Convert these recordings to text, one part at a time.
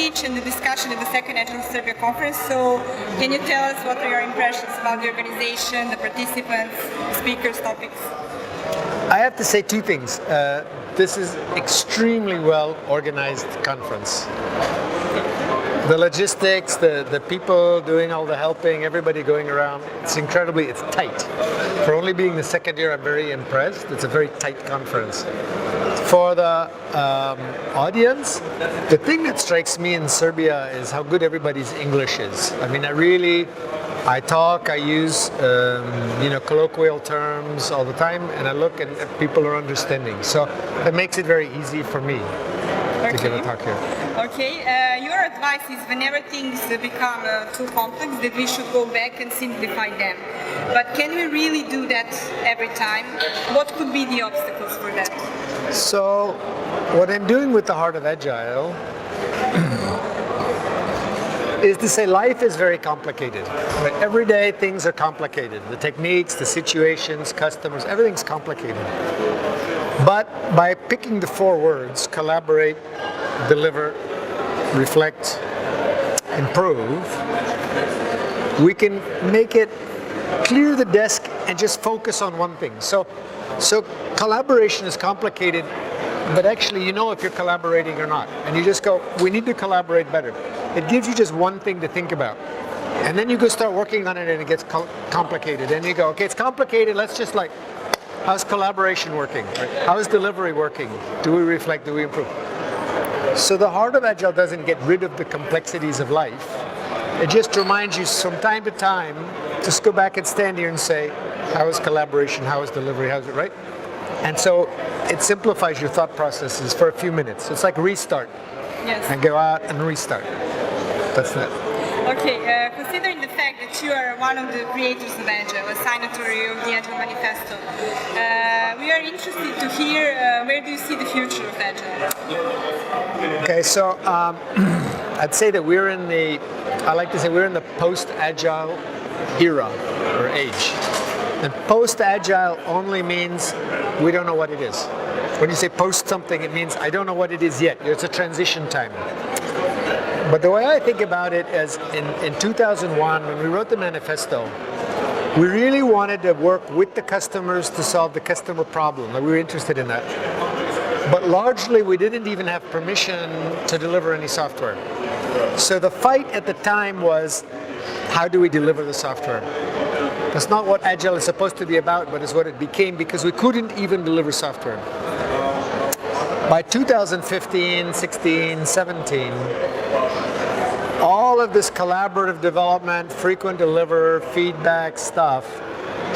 speech and the discussion at the second Agile Serbia Conference. So can you tell us what are your impressions about the organization, the participants, speakers, topics? I have to say two things. This is extremely well organized conference. The logistics, the people doing all the helping, everybody going around, it's tight. For only being the second year, I'm very impressed. It's a very tight conference. For the audience, the thing that strikes me in Serbia is how good everybody's English is. I mean, I talk, I use colloquial terms all the time, and I look and people are understanding. So that makes it very easy for me to give a talk here. Okay, your advice is whenever things become too complex that we should go back and simplify them. But can we really do that every time? What could be the obstacles for that? So what I'm doing with the Heart of Agile is to say life is very complicated. Right? Every day things are complicated. The techniques, the situations, customers, everything's complicated. But by picking the 4 words, collaborate, deliver, reflect, improve, we can make it clear the desk and just focus on one thing. So collaboration is complicated, but actually you know if you're collaborating or not. And you just go, we need to collaborate better. It gives you just one thing to think about. And then you go start working on it and it gets complicated. And you go, okay, it's complicated, let's just how's collaboration working? Right? How is delivery working? Do we reflect? Do we improve? So the Heart of Agile doesn't get rid of the complexities of life. It just reminds you from time to time, just go back and stand here and say, how is collaboration? How is delivery? How is it, right? And so it simplifies your thought processes for a few minutes. It's like restart. Yes. And go out and restart. That's that. Okay, considering the fact that you are one of the creators of Agile, a signatory of the Agile Manifesto, we are interested to hear where do you see the future of Agile? Okay, so I'd say that we're in the post-Agile era or age. And post-Agile only means we don't know what it is. When you say post something, it means I don't know what it is yet. It's a transition time. But the way I think about it is in 2001, when we wrote the manifesto, we really wanted to work with the customers to solve the customer problem. We were interested in that. But largely, we didn't even have permission to deliver any software. So the fight at the time was, how do we deliver the software? That's not what Agile is supposed to be about, but it's what it became because we couldn't even deliver software. By 2015, 16, 17, all of this collaborative development, frequent deliver, feedback stuff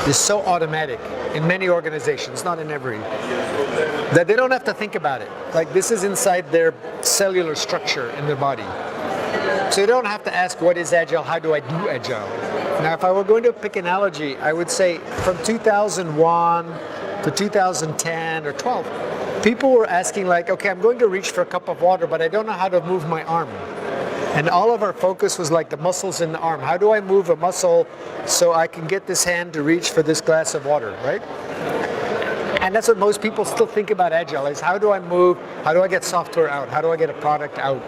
is so automatic in many organizations, not in every, that they don't have to think about it. Like this is inside their cellular structure in their body. So you don't have to ask what is Agile, how do I do Agile? Now if I were going to pick an analogy, I would say from 2001 to 2010 or 12, people were asking like, okay, I'm going to reach for a cup of water, but I don't know how to move my arm. And all of our focus was like the muscles in the arm. How do I move a muscle so I can get this hand to reach for this glass of water, right? And that's what most people still think about Agile is how do I move, how do I get software out, how do I get a product out?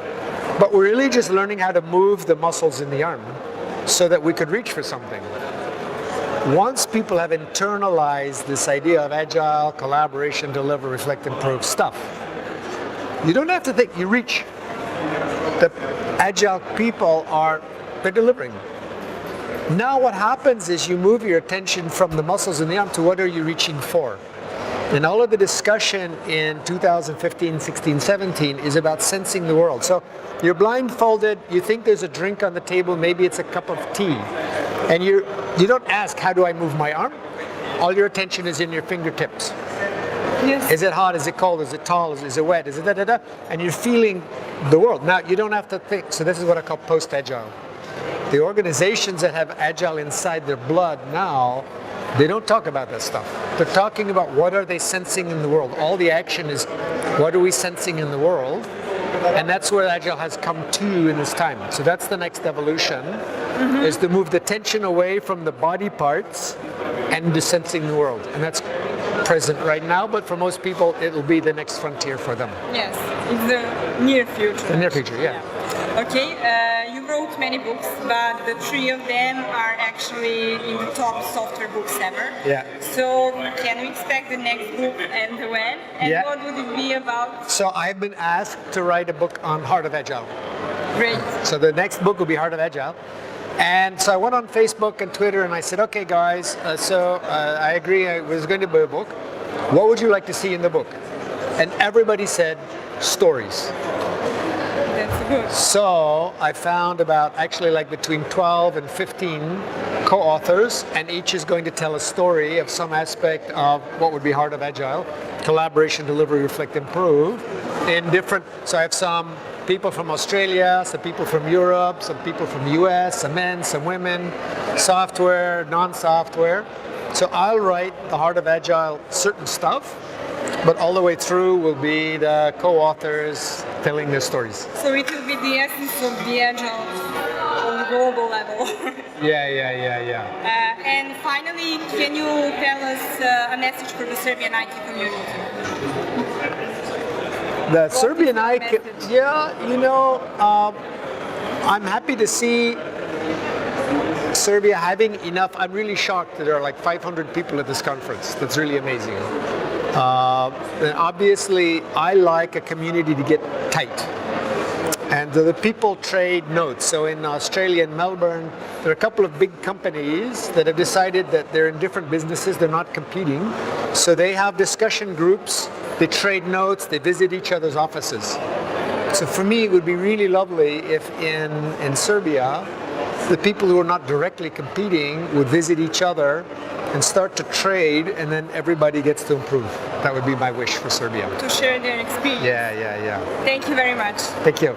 But we're really just learning how to move the muscles in the arm so that we could reach for something. Once people have internalized this idea of Agile, collaboration, deliver, reflect, improve stuff, you don't have to think, you reach. The Agile people they're delivering. Now what happens is you move your attention from the muscles in the arm to what are you reaching for. And all of the discussion in 2015, 16, 17 is about sensing the world. So you're blindfolded, you think there's a drink on the table, maybe it's a cup of tea. And you don't ask, how do I move my arm? All your attention is in your fingertips. Yes. Is it hot? Is it cold? Is it tall? Is it wet? Is it da-da-da? And you're feeling the world. Now, you don't have to think. So this is what I call post-Agile. The organizations that have Agile inside their blood now, they don't talk about that stuff. They're talking about what are they sensing in the world. All the action is, what are we sensing in the world? And that's where Agile has come to in this time. So that's the next evolution, is to move the tension away from the body parts and to sensing the world. And that's present right now, but for most people, it'll be the next frontier for them. Yes, it's the near future. The near future, yeah. Okay, you wrote many books, but the three of them are actually in the top software books ever. Yeah. So can we expect the next book and when? And Yeah. what would it be about? So I've been asked to write a book on Heart of Agile. Great. So the next book will be Heart of Agile. And so I went on Facebook and Twitter and I said, okay guys, I agree I was going to do a book. What would you like to see in the book? And everybody said stories. That's good. So I found about actually like between 12 and 15 co-authors, and each is going to tell a story of some aspect of what would be Heart of Agile: collaboration, deliver, reflect, improve. In different, so I have some people from Australia, some people from Europe, some people from the US, some men, some women, software, non-software. So I'll write the Heart of Agile certain stuff, but all the way through will be the co-authors telling their stories. So it will be the essence of the Agile on the global level. Yeah. And finally, can you tell us a message for the Serbian IT community? The Serbian is your IC, message? I'm happy to see Serbia having enough. I'm really shocked that there are like 500 people at this conference. That's really amazing. And obviously, I like a community to get tight. And the people trade notes. So in Australia and Melbourne, there are a couple of big companies that have decided that they're in different businesses, they're not competing. So they have discussion groups, they trade notes, they visit each other's offices. So for me, it would be really lovely if in Serbia, the people who are not directly competing would visit each other and start to trade, and then everybody gets to improve. That would be my wish for Serbia. To share their experience. Yeah. Thank you very much. Thank you.